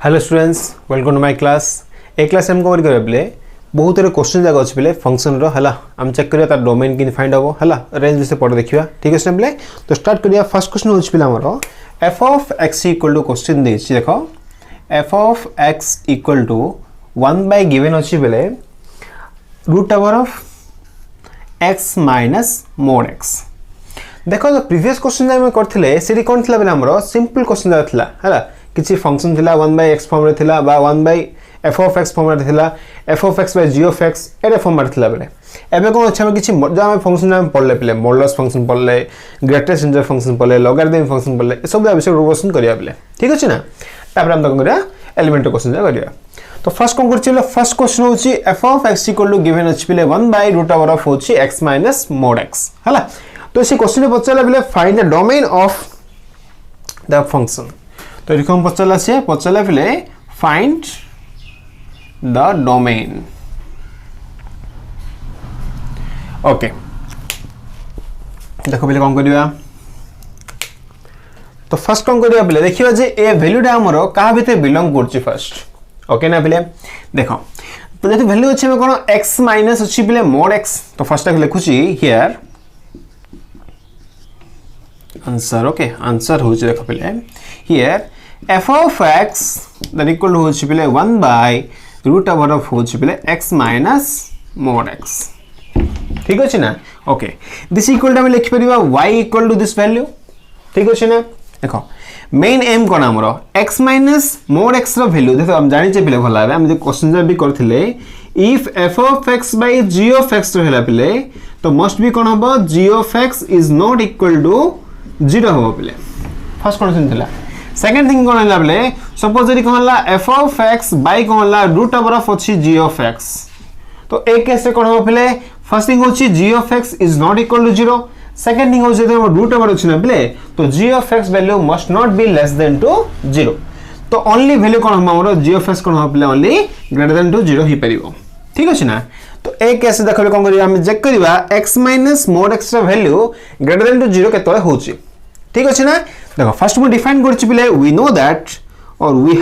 Hello students welcome to my class ए class हम cover करबे बेले बहुत सारे क्वेश्चन जागा अछि बेले फंक्शन रो हला हम चेक करिया तार डोमेन किन फाइंड हबो हला रेंज विषय पढ़ देखिया ठीक है बेले तो स्टार्ट करिया फर्स्ट क्वेश्चन होछि बेले हमरो f of x equal to question दे छी देखो f of x equal to 1 by given अछि बेले root over of x minus mod x देखो जो प्रीवियस क्वेश्चन जे हम करथिले सेरी कोन थिला बेले हमरो सिंपल क्वेश्चन जा थिला हला किसी फंक्शन थिला 1 by x फॉर्म रे थिला बा 1 by f of x form रे थिला f of x by g of x array form रे थिला बेले एबे कोन अच्छा हम किसी जो हम फंक्शन नाम पढ़ले पले मॉडुलस फंक्शन पढ़ले ग्रेटेस्ट इंटीजर फंक्शन पढ़ले लॉगरिथम फंक्शन पढ़ले ए सब विषय रिविजन करिया बेले ठीक अछि ना तापर हम तक करिया एलिमेंटरी क्वेश्चन जा करिया तो फर्स्ट कोन करछि बेले फर्स्ट क्वेश्चन होछि f of x equal to given अछि बेले 1 by रूट ओवर ऑफ होछि x माइनस mod x हला तो इसी क्वेश्चन में पछला बेले find the domain of the function तो रिकम पछला फिले फाइंड द डोमेन ओके देखो पहले कौन करिया तो फर्स्ट कौन करिया पहले देखिबा जे ए वैल्यूटा हमरो का भीतर बिलोंग करछि फर्स्ट ओके ना पहले देखो तो जति वैल्यू अछि में कोन x माइनस अछि पहले mod x तो फर्स्ट तक लिखुछि हियर आंसर ओके आंसर हो देखो पहले here f of x that equal to होछि पहले 1 by root over of होछि पहले x minus mod x ठीक अछि ना ओके दिस इक्वल टू हम लिखि परिबा y equal to this value ठीक अछि ना देखो मेन एम कोन हमरो x minus mod x रो वैल्यू देखो हम जानि छै पहले भला हम जे क्वेश्चन जे भी करथिले if f of x by g of x रो हैला पहले तो मस्ट बी कोन हबो g of x is not equal to 0 हबो पहले फर्स्ट कंडीशन थिला सेकंड थिंग कोन हला बले सपोज यदि कोन हला f of x by कोन हला रूट ओवर ऑफ अछि g of x तो एक केस से कोन हो पहले फर्स्ट थिंग होछि g of x is not equal to 0 second thing होछि जदि रूट ओवर अछि ना पहले तो g of x value must not be less than to 0 तो ओनली वैल्यू कोन हमरो g of x कोन हो पहले ओनली ग्रेटर देन टू 0 ही परिबो ठीक अछि ना तो एक केस देखले कोन करिया हम चेक करिवा x mod x रा वैल्यू ग्रेटर देन टू 0 केतले होछि ठीक अछि ना देखो फर्स्ट में डिफाइन करछि पहले वी नो दैट और वी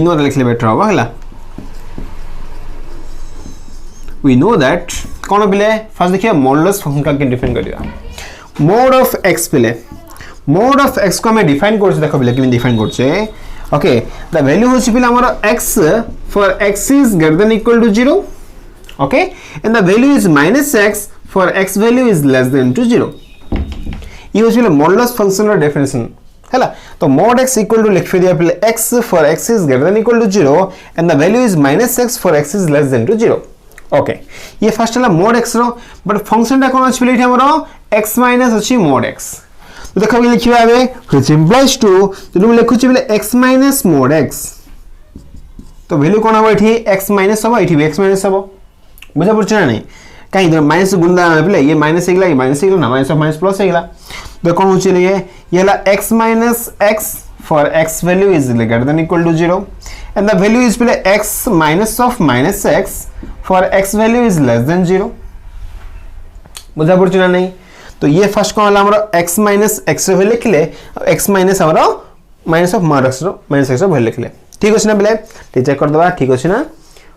नो दैट लिखले बेटर होबा हला वी नो दैट कोन पहले फर्स्ट देखिए मॉडुलस फंक्शन का के डिफाइन करिया mod of x पहले mod of x को हम डिफाइन करछि देखो पहले कि डिफाइन करछि ओके द वैल्यू होछि पहले हमर x for x is greater than equal to 0 okay and the value is minus x for x value is less than to 0 ये होछि मॉडुलस फंक्शन रो डेफिनेशन हैला तो mod x इक्वल टू लिख दिया पहले x for x is greater than equal to 0 and the value is minus x for x is less than to 0 okay ये first हला mod x रो but function टा कोन अछि पहले हमरो x माइनस अछि mod x तो देखो भी लिखिबा आबे which implies to जदि हम लिखुछि पहले x minus mod x तो वैल्यू कोन हबो एठी x माइनस हबो एठी x माइनस हबो बुझा पड़छ ना नहीं कहीं इधर माइनस गुणा पहले ये माइनस हेगला ये माइनस हेगला ना माइनस ऑफ माइनस प्लस हेगला तो कौन होची ये हला x minus x for x value is greater than equal to 0 and the value is पहले x minus of minus x for x value is less than 0 बुझा पड़छ ना नहीं तो ये फर्स्ट कोन हला हमरो x माइनस x रो वैल्यू लिखले x माइनस हमरो माइनस ऑफ माइनस x रो वैल्यू लिखले ठीक अछि ना पहले ठीक चेक कर दबा ठीक अछि ना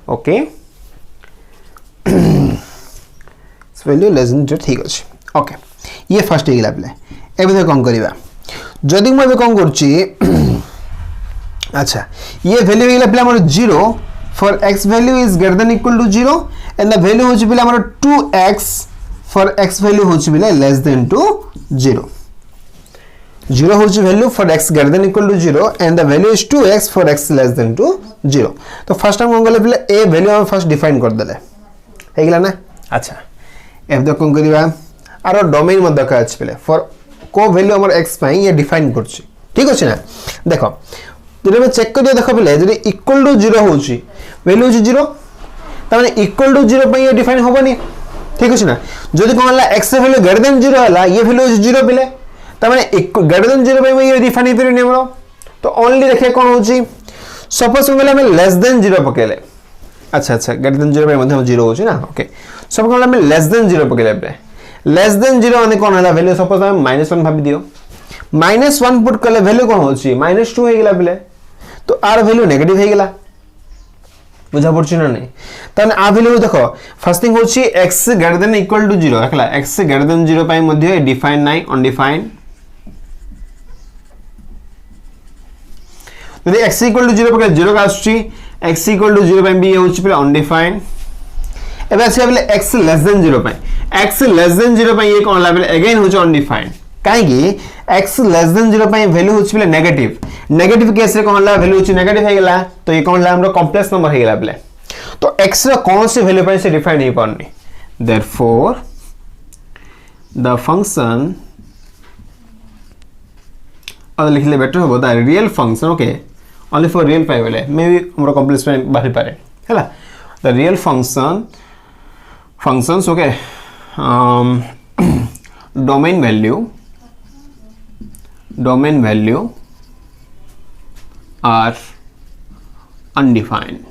ओके वैल्यू लेस देन 0 ठीक अछि ओके ये फर्स्ट हेगला पले एबे देखो कोन करबा जदि म एबे कोन करछि अच्छा ये वैल्यू हेगला पले हमर 0 for x value is greater than equal to 0 and the value होछि पले हमर 2x फॉर x वैल्यू होछि पले लेस देन टू 0 0 होछि value for x greater than equal to 0 and the value is 2x for x less than to 0 तो first time कोन गले पले ए वैल्यू हम फर्स्ट डिफाइन कर देले हेगला ना अच्छा एफ द कोन करिवा आरो डोमेन म देखा अछि पले फॉर को वैल्यू हमर x पई ये डिफाइन करछि ठीक अछि ना देखो जदि हम चेक करियो देखो पले जदि इक्वल टू 0 होछि वैल्यू होछि 0 त माने इक्वल टू 0 पई ये डिफाइन होबनी ठीक अछि ना जदि कोन हला x वैल्यू ग्रेटर देन 0 हला ये वैल्यू होछि 0 पले त माने ग्रेटर देन 0 पई ये डिफाइन हेतै हमरो तो ओनली देखिए कोन होछि सपोज हम गले लेस देन 0 पकेले अच्छा ग्रेटर देन 0 पई मध्ये 0 होछि ना ओके सब कोन लेस देन 0 पकेले लेस देन 0 माने कोन हला वैल्यू सपोज हम -1 भाबी दियो -1 पुट कले वैल्यू कोन होची -2 हे गेला बेले तो आर वैल्यू नेगेटिव हे गेला बुझा पड़छि ना नहीं तने आ वैल्यू देखो फर्स्ट थिंग होची x greater than equal to 0 हकला x ग्रेटर देन 0 पई मध्ये डिफाइन नाही अनडिफाइंड यदि x इक्वल टू 0 पके 0 का आछी x इक्वल टू 0 पई भी होची पे अनडिफाइंड एबे आछे बेले x लेस देन 0 पई x लेस देन 0 पई ये कोन ला बेले अगेन होची अनडिफाइंड काहे कि x लेस देन 0 पई वैल्यू होची बेले नेगेटिव केस रे कोन ला वैल्यू होची नेगेटिव हे गेला तो ये कोन ला हमरो कॉम्प्लेक्स नंबर हे गेला बेले तो x रो कौन से वैल्यू पई से डिफाइन हे पारनी देयरफॉर द फंक्शन और लिखले बेटर हो the real function okay only for real पाई बेले मे बी हमरो कॉम्प्लेक्स पाई बाहर पारे हैला the real functions okay domain value are undefined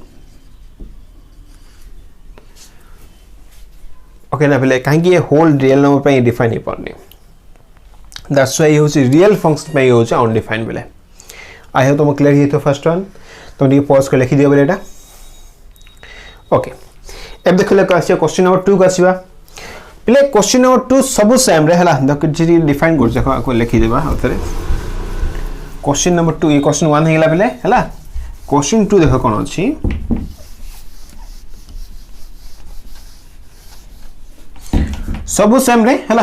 okay ना पहले कहीं ये होल रियल नंबर पे डिफाइन ही पड़नी दैट्स व्हाई ये रियल फंक्शन पे ये अनडिफाइंड बेले आई होप तुम क्लियर ही तो फर्स्ट वन तुम ये पॉज कर लिखि दियो बेले एटा ओके अब देखले क्वेश्चन नंबर 2 का आसीबा पहले क्वेश्चन नंबर 2 सब सेम रे हला देखो जी डिफाइन कर देखो को लिखि देबा उतरे क्वेश्चन नंबर 2 ये क्वेश्चन 1 हेला पहले हला क्वेश्चन 2 देखो कोन अछि सब सेम रे हला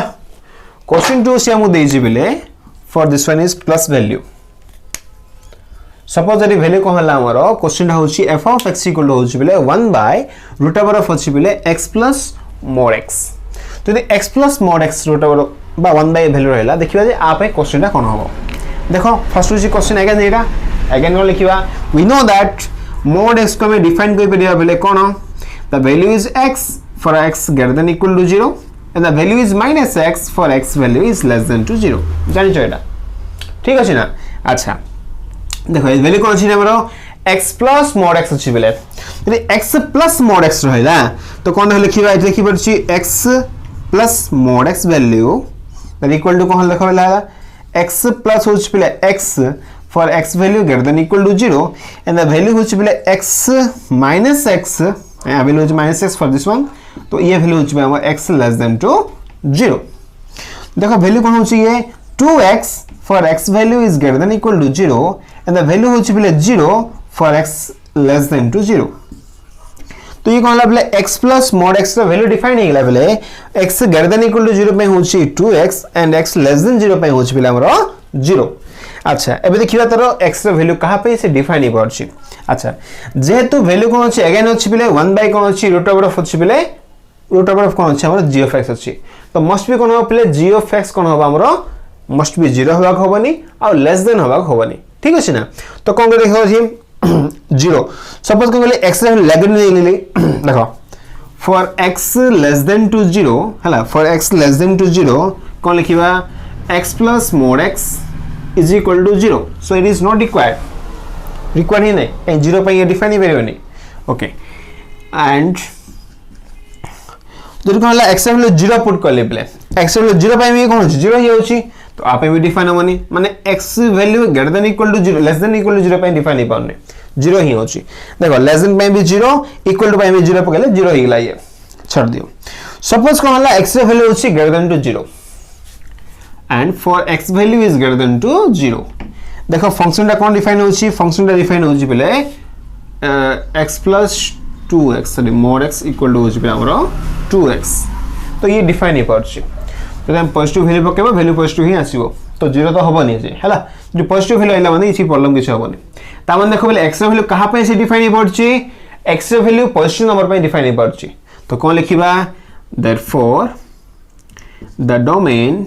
क्वेश्चन 2 से हम देइ जी बेले for this one is plus value suppose यदि वैल्यू कोन हला हमरो क्वेश्चन होची f of x equal to होची बेले 1 बाय रूट ओवर ऑफ होची बेले x प्लस mod x तो यदि x plus mod x root over बा 1 बाय वैल्यू रहला देखिबा जे आपे क्वेश्चनटा कोन होबो देखो फर्स्ट होची क्वेश्चन अगेन एटा अगेन को लिखिबा we know that mod x को हम डिफाइन कर परिया बेले कोन the value is x for x greater than equal to 0 and the value is minus x for x value is less than to 0 जानि छ एटा ठीक अछि ना अच्छा देखो ये वैल्यू कौन सी हमरो x प्लस mod x अछि बेले यदि x प्लस mod x रहला तो कोन लिखिबा ए लिखि परछि x plus mod x value that equal to कोन लिखबला x प्लस होछ बेले x for x value greater than equal to 0 and the value होछ बेले x माइनस x वैल्यू होछ minus x for this one तो ये वैल्यू होछ बेले हमर x लेस देन टू 0 देखो वैल्यू कोन होछ ये 2x for x value is greater than equal to 0 and the value होची बेले 0 for x less than to 0 तो ये कोन बेले x plus mod x का वैल्यू डिफाइन हे गेला बेले x greater than equal to 0 पे होची 2x and x less than 0 पे होची बेले हमरो 0 अच्छा एबे देखिबा तरो x रो वैल्यू कहां पे से डिफाइन हे परछि अच्छा जेहेतु वैल्यू कोन होची अगेन होची बेले 1 बाय कोन होची रूट ओवर ऑफ होची बेले रूट ओवर ऑफ कोन होची हमरो g of x अछि तो मस्ट बी कोन हो बेले g of x कोन होबा हमरो मस्ट बी 0 होबाक होबनी और लेस देन होबाक होबनी ठीक अछि ना तो कोन करे हो जी 0 सपोज कोन ले x रे लेस देन लेली देखो for x less than to 0 हला for x less than to 0 कोन लिखिबा x plus mod x is equal to 0 so it is not required ही नहीं 0 पे ये डिफाइन ही वेरिएबल ओके एंड जब कोन ला x वैल्यू 0 पुट कर ले प्ले x वैल्यू 0 पे में कोन 0 ही होची तो आपे भी डिफाइन होनी माने x value greater than equal to 0 less than equal to 0 पे डिफाइन ही पाउने 0 ही होची देखो लेस देन पे भी 0 इक्वल टू पे भी 0 पकले 0 ही लाइए छोड़ दियो सपोज कोन ला x वैल्यू होची greater than to 0 and for x value is greater than to 0 देखो फंक्शन टा कोन डिफाइन होची फंक्शन टा डिफाइन होची बेले x plus 2x sorry mod x equal to होची बेले हमरो 2x तो ये डिफाइन ही परछि तो हम पॉजिटिव वैल्यू पकेबा वैल्यू पॉजिटिव ही आसीबो तो 0 तो होबनी जे हला जो पॉजिटिव वैल्यू आइला माने इछि प्रॉब्लम किछ होबनी ता माने देखो बेले x वैल्यू कहां पे से डिफाइन ही परछि x वैल्यू पॉजिटिव नंबर पे डिफाइन ही परछि तो कोन लिखिबा therefore the domain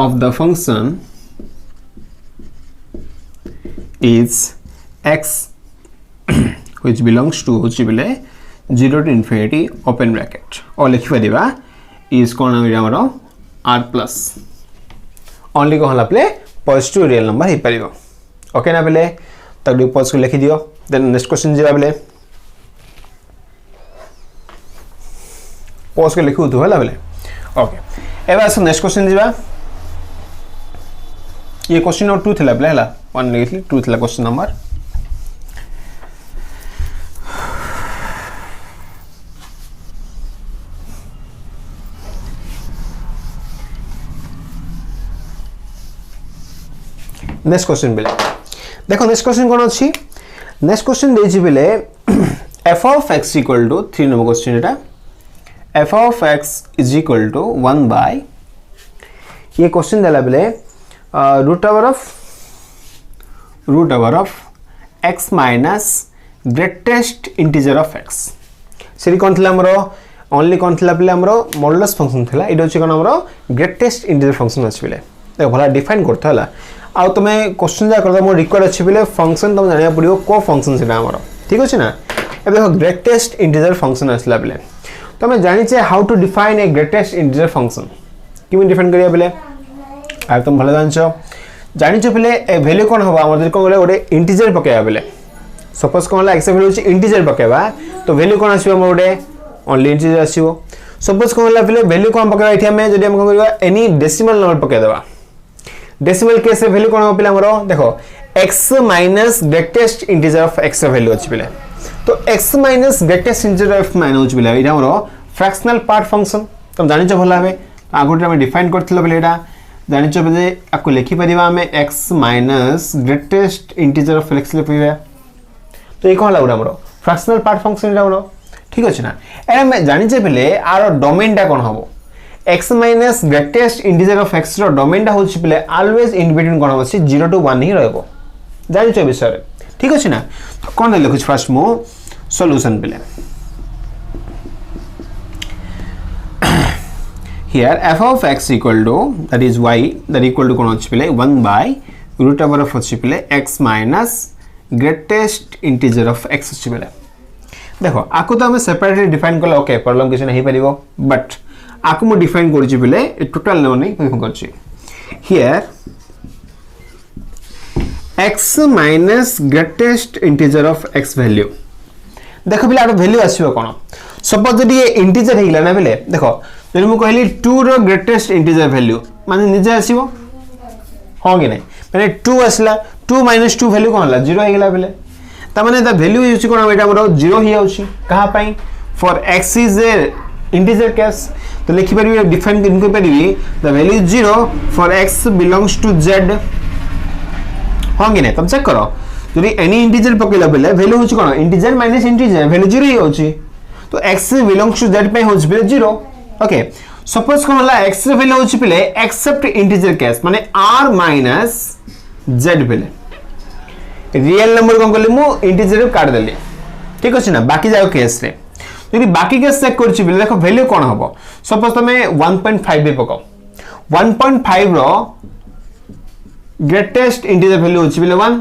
of the function is x which belongs to होची बेले 0 to infinity open bracket और लिखि परिबा is कोन हमरो r plus only को हला प्ले पॉजिटिव रियल नंबर हे परिबो ओके ना बेले तक डिपोज को लिखि दियो देन नेक्स्ट क्वेश्चन जेबा बेले पॉज को लिखु तो हला बेले ओके एबे आस नेक्स्ट क्वेश्चन दिबा ये क्वेश्चन नंबर 2 थिला प्ले हला 1 नेगेटिव 2 थिला क्वेश्चन नंबर नेक्स्ट क्वेश्चन बेले देखो नेक्स्ट क्वेश्चन कोन अछि नेक्स्ट क्वेश्चन देछि बेले f of x equal to 3 number question Etah f of x is equal to 1 by ये क्वेश्चन देला बेले root over of x minus greatest integer of x सेरी कोन थिला हमरो ओनली कोन थिला बेले हमरो मॉडुलस फंक्शन थिला इडो छि कोन हमरो ग्रेटेस्ट इंटीजर फंक्शन अछि बेले देखो भला डिफाइन करथला हला आ तुम क्वेश्चन जा करता मोर रिक्वायर्ड अच्छे बेले फंक्शन तुम जानिया पड़ियो को फंक्शन सेटा हमरो ठीक अछि ना अब देखो ग्रेटेस्ट इंटीजर फंक्शन असला बेले तुम जानिछे how to define a greatest integer function किमि डिफाइन करिया बेले आ तुम भला जानछो जानिछो बेले ए वैल्यू कोन होबा हमर को बोले ओडे इंटीजर पकेया बेले सपोज कोन ला एक्स वैल्यू अछि इंटीजर पकेबा तो वैल्यू कोन आसीबो हमर ओडे ओनली इंटीजर आसीबो सपोज कोन ला बेले वैल्यू कोन पकेबा इथे हम जदि हम कोन करबा एनी डेसिमल नंबर पके देबा डेसिमल केस रे वैल्यू कोन हो पिला हमरो देखो x minus greatest integer of x रे वैल्यू अछि पिला तो x minus greatest integer of minus अछि पिला इटा हमरो फ्रैक्शनल पार्ट फंक्शन तुम जानि छ भला हबे आगुटे हम डिफाइन करथिलो बेले एटा जानि छ बेले आको लिखि परिबा हमें x minus greatest integer of x लिखिबा तो ये कोन लागुडा हमरो फ्रैक्शनल पार्ट फंक्शन इटा हमरो ठीक अछि ना ए हम जानि छ बेले आरो डोमेन टा कोन हबो x minus greatest integer of x रो डोमेन टा होछि पिले ऑलवेज इन बिटवीन कोन होछि 0 to 1 ही रहबो जानि छ विषय ठीक अछि ना तो कोन लिखुछ फर्स्ट मो सॉल्यूशन पिले here f of x equal to that is y that equal to कोन होछि पिले 1 by root over of होछि पिले x minus greatest integer of x होछि पिले देखो आको तो हम सेपरेटली डिफाइन करले ओके प्रॉब्लम किछ नहीं परिबो बट आको मु डिफाइन करछि बिले टोटल नो नहीं कहि करछि here x minus greatest integer of x value देखो बिले आरो वैल्यू आसीबो कोन सपोज जदि ये इंटीजर हेला ना बिले देखो जदि मु कहली 2 रो ग्रेटेस्ट इंटीजर वैल्यू माने निजे आसीबो हो कि नहीं माने 2 आसला 2 माइनस 2 वैल्यू कोन हला 0 हेला बिले ता माने द वैल्यू इज कोन एटा हमरो 0 ही आउची कहा पाई for x is a integer case तो लिखि परिबे डिफाइन कर परिबे the value 0 for x belongs to z होंगे ने तब चेक करो यदि एनी इंटीजर पकेला बेले वैल्यू होची कोन इंटीजर माइनस इंटीजर वैल्यू 0 ही होची तो x बिलोंग्स टू z पे होची बेले 0 ओके सपोज कोन हला x वैल्यू होची बेले एक्सेप्ट इंटीजर केस माने r माइनस z बेले रियल नंबर कोन करले मु इंटीजर काट देले ठीक अछि ना बाकी जाओ केस रे यदि बाकी केस चेक करछि बिले देखो वैल्यू कोन हबो सपोज तमे 1.5 बे पकाओ 1.5 रो ग्रेटेस्ट इंटीजर वैल्यू होछि बिले 1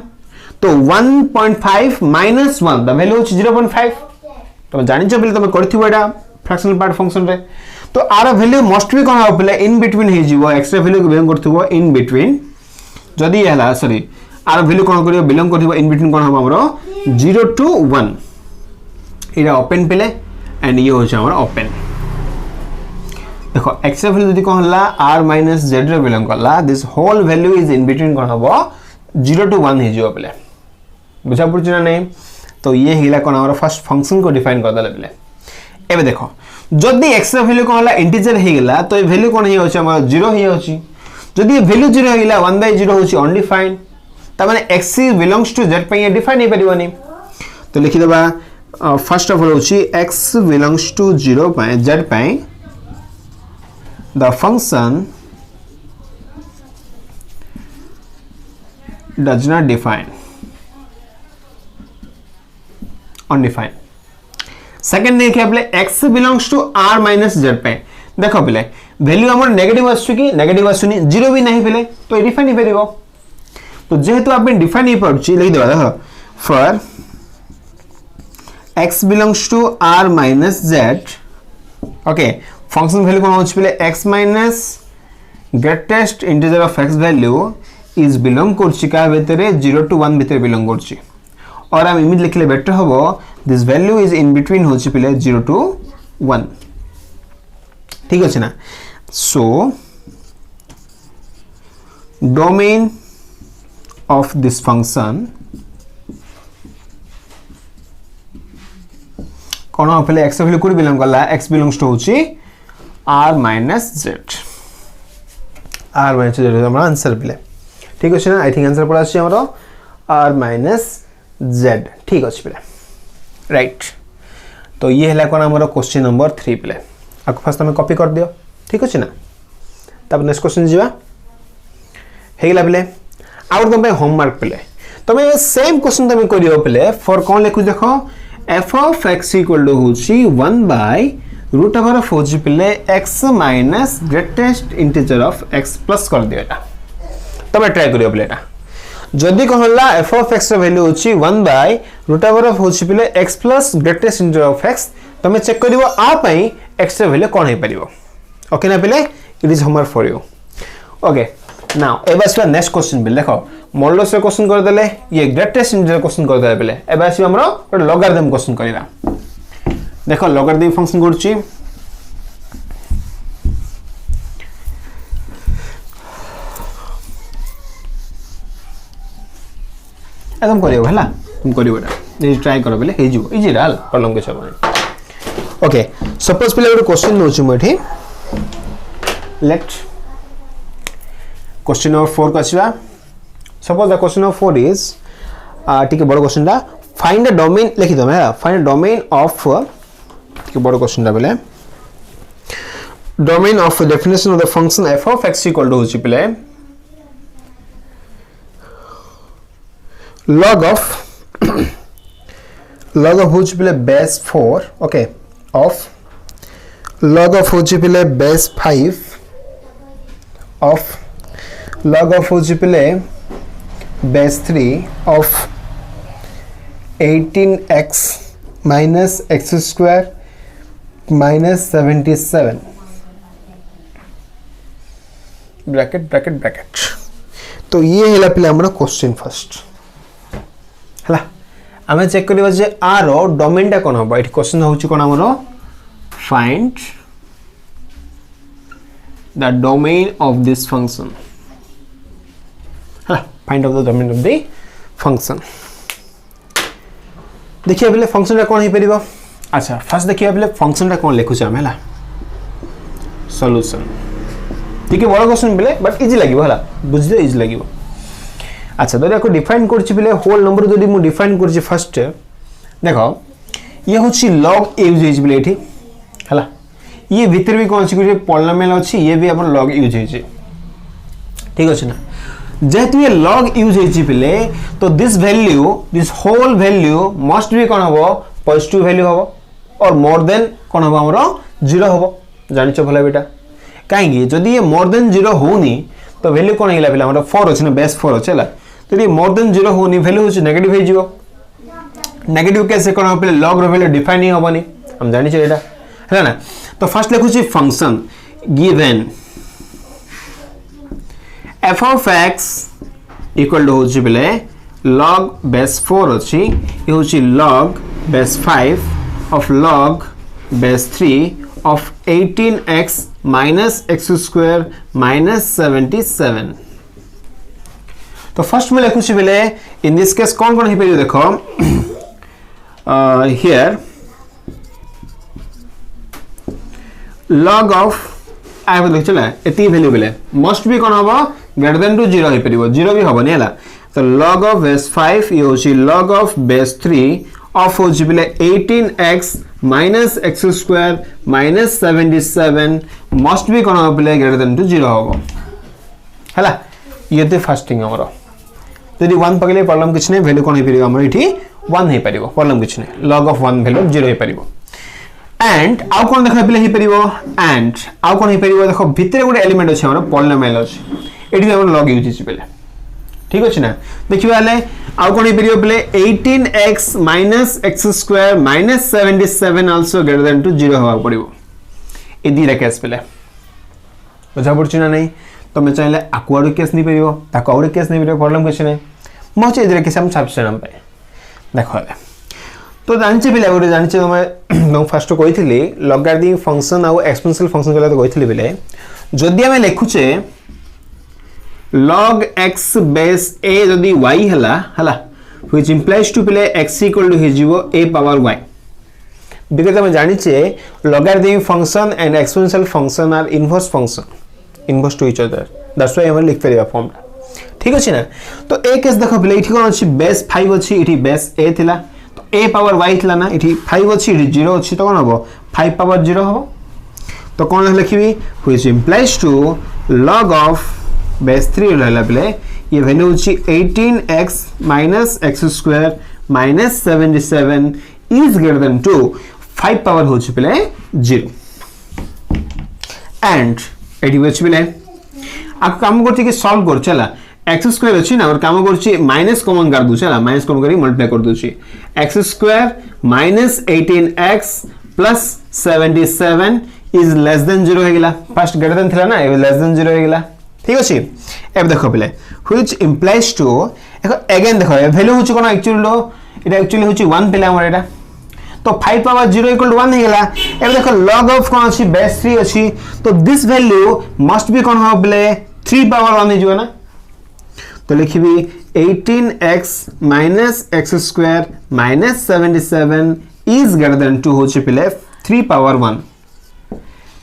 तो 1.5 माइनस 1 द वैल्यू होछि 0.5 तो जानि छ बिले तमे करथिबो एटा फ्रैक्शनल पार्ट फंक्शन रे तो आर वैल्यू मोस्ट बी कोन हबो बिले इन बिटवीन हे जिवो एक्स्ट्रा वैल्यू को बिलोंग करथिबो इन बिटवीन जदि हला सॉरी आर वैल्यू कोन करियो बिलोंग करथिबो इन बिटवीन कोन हबो हमरो 0 to 1 इरा ओपन पिले एंड ये होछ हमर ओपन देखो x वैल्यू जदि कोन हला r माइनस z रे बिलोंग करला this whole value is in between कोन हबो 0 to 1 हे जिवो बिले बुझा पड़छ ना नहीं तो ये हिला कोन हमर फर्स्ट फंक्शन को डिफाइन कर दले बिले एबे देखो जदि x वैल्यू कोन हला इंटीजर हे गेला तो ये वैल्यू कोन हे होछ हमर 0 हे होछि जदि वैल्यू 0 हे गेला 1/0 होछि अनडिफाइंड ता माने x बिलोंग्स टू z पे ये डिफाइन हे परिबोनी तो लिखि देबा फर्स्ट ऑफ ऑल होछि x बिलोंग्स टू 0 पे z पे the function does not define undefined second देखिए अपने x belongs to r minus z पे देखो पहले वैल्यू हमर नेगेटिव आसु कि नेगेटिव आसुनी 0 भी नहीं पहले तो डिफाइन ही परिबो तो जेहेतु आप डिफाइन ही पड़छि लिख देबा देखो for x belongs to r minus z okay function value कोन होछ पहले x minus greatest integer of x value is belong करछि का भीतरे 0 to 1 भीतर बिलोंग करछि और हम इमेज लिखले बेटर होबो this value is in between होछि पहले 0 to 1 ठीक अछि ना so domain of this function कौन पहले x वैल्यू को बिलोंग करला x बिलोंग्स टू होची r minus z r minus z हमर आंसर बिले ठीक अछि ना आई थिंक आंसर पड़ा अछि हमरो r minus z ठीक अछि बिले राइट तो ये हला कोन हमरो क्वेश्चन नंबर 3 बिले आको फर्स्ट हमें कॉपी कर दियो ठीक अछि ना तब नेक्स्ट क्वेश्चन जीवा हेगला बिले आउट तुम होमवर्क बिले तमे सेम क्वेश्चन तमे करियो बिले फॉर कोन लिखु देखो f of x equal to होची 1 by root over of होची पिले x minus greatest integer of x plus कर दियो एटा तबे ट्राई करियो पिले एटा जदी कहला f of x ର वैल्यू होची 1 by root over of होची पिले x plus greatest integer of x तमे चेक करिवो आ पई x ର वैल्यू कोन हे परिवो ओके ना पिले it is homework for you okay now एबा से नेक्स्ट क्वेश्चन बिल देखो मॉडुलस रे क्वेश्चन कर देले ये ग्रेटेस्ट इंटीजर क्वेश्चन कर देले बिले एबा से हमरो लॉगरिथम क्वेश्चन करिरा देखो लॉगरिथम फंक्शन करछि एकदम करियो हला तुम करियो एटा ये ट्राई करो बिले हे जिवो इजी डाल प्रॉब्लम के सब ओके सपोज पिले एक क्वेश्चन नोछि मठी लेट Question number 4 कछवा suppose the question number 4 is ठीक है बड़ा क्वेश्चन दा find the domain लिखि दो मैं find the domain of ठीक है बड़ा क्वेश्चन दा बोले domain of definition of the function f of x equal to होची पले log of होची पले base 4 okay of log of होची पले base 5 of log of होची पले base 3 of 18x minus x square minus 77 bracket bracket bracket तो ये हैला पिले हमरा क्वेश्चन फर्स्ट हैला हमें चेक करबा जे r रो डोमेन टा कोन होबा एठी क्वेश्चन होची कोन हमरो find the domain of this function find out the domain of the function देखिए पहले फंक्शन रा कोन हे परिबो अच्छा फर्स्ट देखिए पहले फंक्शन रा कोन लिखु छ हम हला सॉल्यूशन ठीक है बड़ा क्वेश्चन पहले बट इजी लागिबो हला बुझले इजी लागिबो अच्छा तो देखो डिफाइन करछि पहले होल नंबर जदी मु डिफाइन करछि फर्स्ट देखो ये होछि log यूज हेछि पहले एठी हला ये भीतर भी कोन अछि पॉलिनोमियल अछि ये भी अपन log यूज हेछि ठीक अछि ना जेतु ये log यूज हेछि पले तो this whole value must be कोन हबो पॉजिटिव वैल्यू हबो और मोर देन कोन हबो हमरो 0 हबो जानिछो भला बेटा काहेकि जदी ये मोर देन 0 होनी तो वैल्यू कोन हिला पले हमरो 4 अछि ना बेस 4 अछि ला तो ये मोर देन 0 होनी वैल्यू होछि नेगेटिव हे जिवो नेगेटिव कैसे कोन हबो पले log रो वैल्यू डिफाइन ही हबोनी हम जानिछो एटा हैला ना तो फर्स्ट लिखु छी function given f of x equal to होची बेले log base 4 अछि ये होची log base 5 of log base 3 of 18x minus x square minus 77 तो फर्स्ट में लिखु छी बेले इन दिस केस कोन कोन हे पे देखो here log of I have लिख चला एती वैल्यू बेले मस्ट बी कोन हबो ग्रेटर देन टू 0 हे परिबो 0 भी हबो नै हला तो log of base 5 ये होची log of base 3 of होची बेले 18x minus x square minus 77 must be कोन हबो बेले ग्रेटर देन टू 0 हबो हला ये ते फास्टिंग हमरो यदि 1 पगले प्रॉब्लम किछ नै वैल्यू कोन हे परिबो हमर इठी 1 हे परिबो प्रॉब्लम किछ नै log of 1 वैल्यू 0 हे परिबो एंड आउ कोन देखा पिले हे परिबो एंड आउ कोन हे परिबो देखो भितरे गुडे एलिमेंट अछि हमर पॉलिनोमियल अछि एठी हमर log यूज अछि पिले ठीक अछि ना देखिबा ले आउ कोन हे परिबो पिले 18x minus x square minus 77 also greater than to 0 हवा पड़िबो एदी रे केस पिले बुझा पड़छि ना नै तो मैं चाहिले आकुआडो केस नै परिबो ताको आउडो केस नै परिबो प्रॉब्लम किछ नै मो छै एदी रे केस हम सब्स्टिट्यूट हम पाए देखो तो जानचे पिले गोटे जानचे मैं फर्स्ट कही लॉगरिथम फंक्शन आउ एक्सपोनेंशियल फंक्शन कला तो कही बेले जदि आम लिखुचे log x base a जदि y हला which implies to पिले x equal to हिजिवो a power y because हम जानिचे logarithmic function and exponential function are inverse to each other that's why हम लिख परिबा फॉर्म ठीक अछि ना। तो a केस देखो पिले इठी कोन अछि बेस 5 अछि इठी बेस a थिला तो a पावर y थिला ना इठी 5 अछि इठी 0 अछि तो कोन हबो 5 पावर 0 हबो तो कोन लिखिबी which implies to log of base 3 रहला पिले ये वैल्यू अछि 18x minus x square minus 77 is greater than 2 5 power होछि पिले 0 एंड एठी होछि पिले आ काम करछि कि सॉल्व कर चला x स्क्वायर अछि ना और काम करछि माइनस कॉमन कर दु चला माइनस कॉमन करी मल्टीप्लाई कर दोछि x square minus 18x plus 77 is less than 0 हो गेला फर्स्ट ग्रेटर देन थिला ना ए लेस देन 0 हो गेला ठीक अछि। अब देखो पिले which implies to अगेन देखो वैल्यू होछि कोन एक्चुअली लो इटा एक्चुअली होछि 1 पिले हमर एटा तो 5 पावर 0 इक्वल टू 1 हो गेला। अब देखो log of कोन अछि बेस 3 अछि तो दिस वैल्यू मस्ट बी कोन हो पिले 3 पावर 1 हिजो ना तो लिखिबी 18x minus x square minus 77 is greater than 2 होछि पिले 3 पावर 1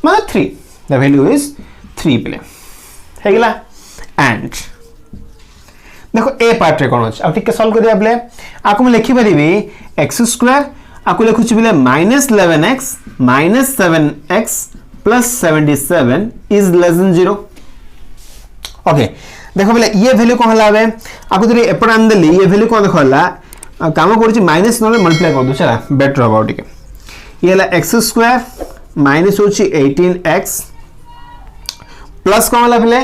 मतलब 3 the value is 3 पिले है गेला। एंड देखो ए पार्ट रे कोन अछि अब ठीक के सॉल्व करिया पिले आको मैं लिखि परिबी x स्क्वायर आको लिखु छि पिले -11x minus 7x plus 77 is less than 0 okay देखो बोले ये वैल्यू कोन हला बे आको जरी एपड आन देली ये वैल्यू कोन देखो हला काम करछि माइनस नले मल्टीप्लाई कर दो चला बेटर अबाउट के ये हला x स्क्वायर माइनस होछि 18x प्लस कोन हला पहले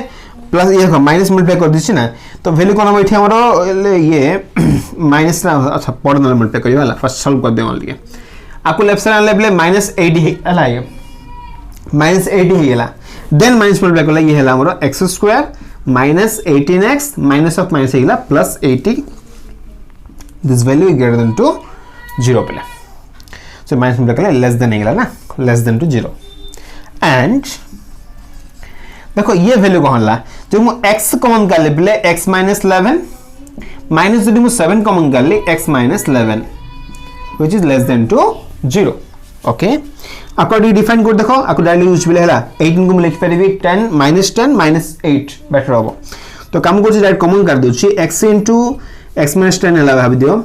प्लस ये देखो माइनस मल्टीप्लाई कर दिछि ना तो वैल्यू कोन हम एठी हमरो ये माइनस अच्छा पढ़ नले मल्टीप्लाई करियो हला फर्स्ट सॉल्व कर दे ओनली आको लेफ्ट साइड आनले पहले -80 हला ये -80 हो गेला देन माइनस मल्टीप्लाई करला ये हला हमरो x square minus 18x minus of minus है plus 80 this value is greater than to 0 पहले so minus में रखले less than है ना less than to 0 and देखो ये value कौन ला जो मु x कॉमन कर ले पहले x minus 11 minus जो मु 7 कॉमन कर ले x minus 11 which is less than to 0 okay according define कर देखो आको डायरेक्टली यूज बिले हला 18 को लिख परिबी 10 -8 बेटर होबो तो काम करछि डायरेक्ट कॉमन कर दोछि x * x - 10 हला भाबी दियो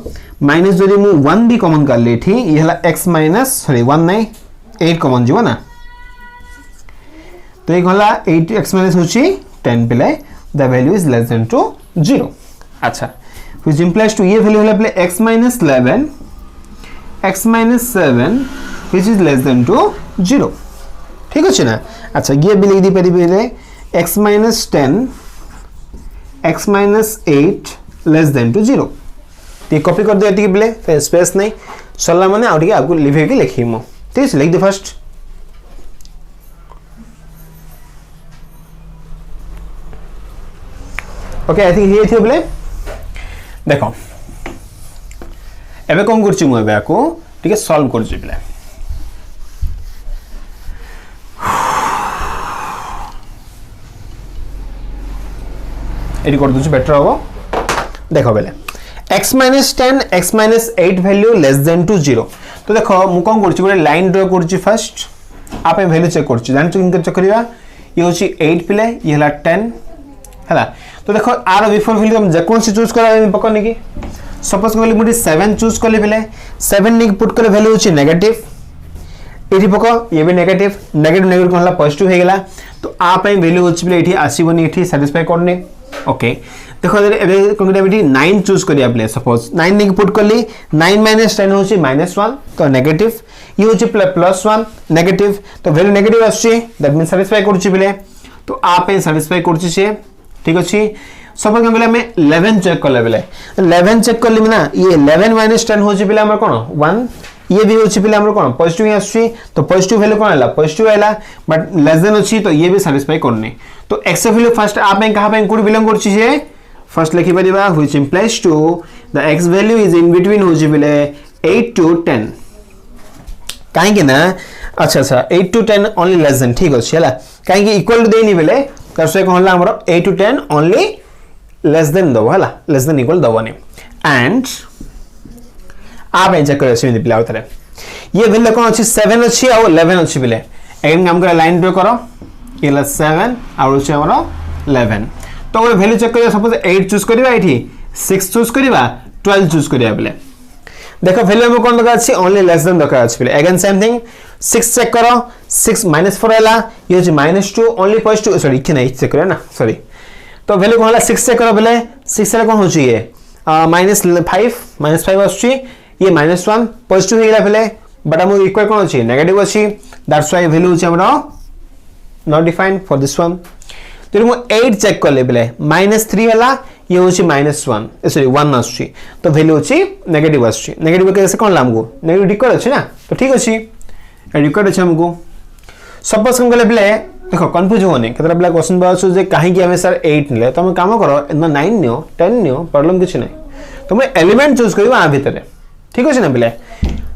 माइनस जदि मु 1 भी कॉमन कर ले थी ये हला x - सॉरी 1 नहीं 8 कॉमन जीवो ना तो ये हला 8 x - होछि 10 पिले the value is less than to 0 अच्छा व्हिच इंप्लाइज टू ये वैल्यू हला पिले x - 11 x - 7 which is less than to 0 ठीक अछि ना। अच्छा ये भी लिख दी परिबे रे x minus 10 x minus 8 less than to 0 ते कॉपी कर दे एति के बिले स्पेस नहीं सल्ला माने आउटी के आपको लिखे के लिखिमो ठीक है लिख दे फर्स्ट ओके आई थिंक ये थे बिले देखो एबे कोन करछि मु एबे आको ठीक है सॉल्व करछि बिले एडी कर दोछि बेटर हो देखो बेले x - 10 x - 8 value less than to 0 तो देखो मु कोन करछि गोटे लाइन ड्रा करछि फर्स्ट आपे वैल्यू चेक करछि जान इन चेक करिवा ये होछि 8 पिले ये हला 10 हला तो देखो आर बिफोर वैल्यू हम जेकोन से चूज करा पकने की सपोज कहली मुडी 7 चूज करले पिले 7 नि पुट करे वैल्यू होछि नेगेटिव एठी पको ये भी नेगेटिव नेगेटिव कोनला पॉजिटिव हे गेला तो आ पे वैल्यू होछि पिले एठी आसीबनी एठी सैटिस्फाई करने ओके देखो एबे कंग्रेटिविटी 9 चूज करिया प्ले सपोज 9 नि पुट करली 9 - 10 होछि -1 तो नेगेटिव ये होछि +1 नेगेटिव तो वैल्यू नेगेटिव आछि दैट मींस सैटिस्फाई करछि प्ले तो आप पे सैटिस्फाई करछि से ठीक अछि सपोज हम में 11 चेक करले बेले 11 चेक करली ना ये 11 - 10 होछि प्ले हमर कोन 1 ये भी होछि प्ले हमर कोन पॉजिटिव आछि तो पॉजिटिव वैल्यू कोन हला पॉजिटिव आइला बट लेस देन अछि तो ये भी सैटिस्फाई करने तो x वैल्यू फर्स्ट आप पे कहां पे कोड बिलोंग करछि से फर्स्ट लिखि परिबा which implies to the x value is in between होछि बिले 8 to 10 काहे कि ना अच्छा अच्छा 8 to 10 ओनली लेस देन ठीक अछि हला काहे कि इक्वल देनी बेले कर से कहला हमरो 8 to 10 ओनली लेस देन दो हला लेस देन इक्वल दबनी एंड आप एंजॉय कर से पिला उतरे ये वैल्यू कोन अछि 7 अछि और 11 अछि बिले एगेन काम कर लाइन ड्रा करो ये 7 और अछि हमरो 11 तो वो वैल्यू चेक करिया सपोज 8 चूज करिवा एठी 6 चूज करिवा 12 चूज करिया बिले देखो वैल्यू में कोन दरकार अछि ओनली लेस देन दरकार अछि बिले अगेन सेम थिंग 6 चेक करो 6 -4 हला ये अछि -2 ओनली +2 सॉरी इखे नहीं चेक करिया ना सॉरी तो वैल्यू कोन हला 6 चेक करो बिले 6 रे कोन होछि ये -5 अछि ये -1 +2 हे गेला बिले बट हम इक्वल कोन अछि नेगेटिव अछि दैट्स व्हाई वैल्यू अछि हमरा not defined for this one तो मु 8 चेक कर ले बिले -3 हला ये होछि -1 सॉरी 1 अछि तो वैल्यू अछि नेगेटिव अछि नेगेटिव कैसे कोन लामगो नेगेटिव रिकॉर्ड अछि ना तो ठीक अछि रिकॉर्ड अछि हमको सपोज हम गले बिले देखो कंफ्यूज होने केतरा बिला क्वेश्चन बाछ जे काहे कि हमें सर 8 ले तो हम काम करो 9 नियो 10 नियो प्रॉब्लम किछ नै तो मैं एलिमेंट चूज करबा आ भीतर ठीक अछि ना बिले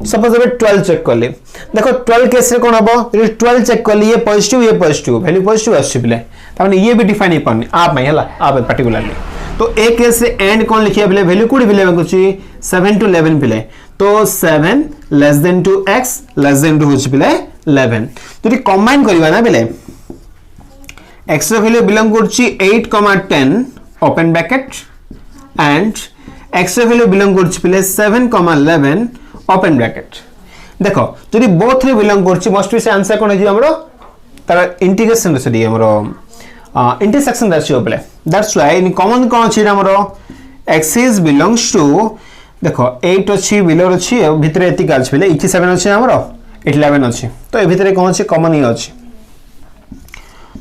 सपोज अब 12 चेक कर ले देखो 12 केस रे कोन हबो 12 चेक कर लिए पॉजिटिव वैल्यू पॉजिटिव आछि बिले ताने ये भी डिफाइन ही पड़नी आप में हला आप पर्टिकुलरली तो एक केस से एंड कोन लिखिया बिले वैल्यू कोडी बिले कुछि 7 to 11 बिले तो 7 less than 2x less than 2 होछि बिले 11 तो कंबाइन करबा ना बिले x रे वैल्यू बिलोंग करछि 8, 10 ओपन ब्रैकेट एंड x रे वैल्यू बिलोंग करछि बिले 7, 11 ओपन ब्रैकेट देखो जदि बोथ रे बिलोंग करछि मोस्ट बी से आंसर कोन जे हमरो तार इंटीग्रेशन रे सदी हमरो इंटरसेक्शन रेशियो बिले दैट्स व्हाई इन कॉमन कोन अछि हमरो x इज बिलोंग्स टू देखो 8 अछि बिलो अछि भितरे एति काल बिले 7 अछि हमरो 11 अछि तो ए भितरे कोन अछि कॉमन ही अछि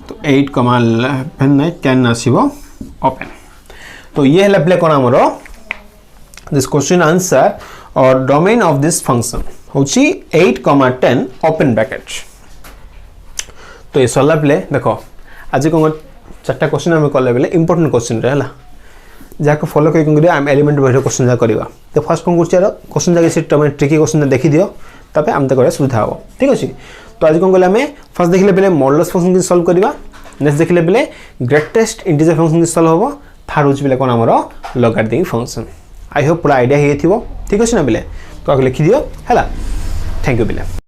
तो 8, 11 नै 10 आसीबो ओपन तो ये हला प्ले कोन हमरो दिस क्वेश्चन आंसर और डोमेन ऑफ दिस फंक्शन होची 8, 10 ओपन ब्रैकेट तो ये सला प्ले देखो आज को चारटा क्वेश्चन हम कले बेले इंपोर्टेंट क्वेश्चन रे हला जाको फॉलो करी करी हम एलिमेंट बेस क्वेश्चन जा करबा तो फर्स्ट कोन करछ क्वेश्चन जाके से टमे ट्रिकी क्वेश्चन देखि दियो तबे हम त करे सुविधा हो ठीक अछि तो आज कोन गले हमें फर्स्ट देखले बेले मॉडुलस फंक्शन के सॉल्व करबा नेक्स्ट देखले बेले ग्रेटेस्ट इंटीजर फंक्शन के सॉल्व होबो थर्ड होच बेले कोन हमरो लॉगरिथमिक फंक्शन आई होप पूरा आईडिया हे थिबो ठीक अछि ना बेले तो आगे लिखि दियो हला थैंक यू बेले।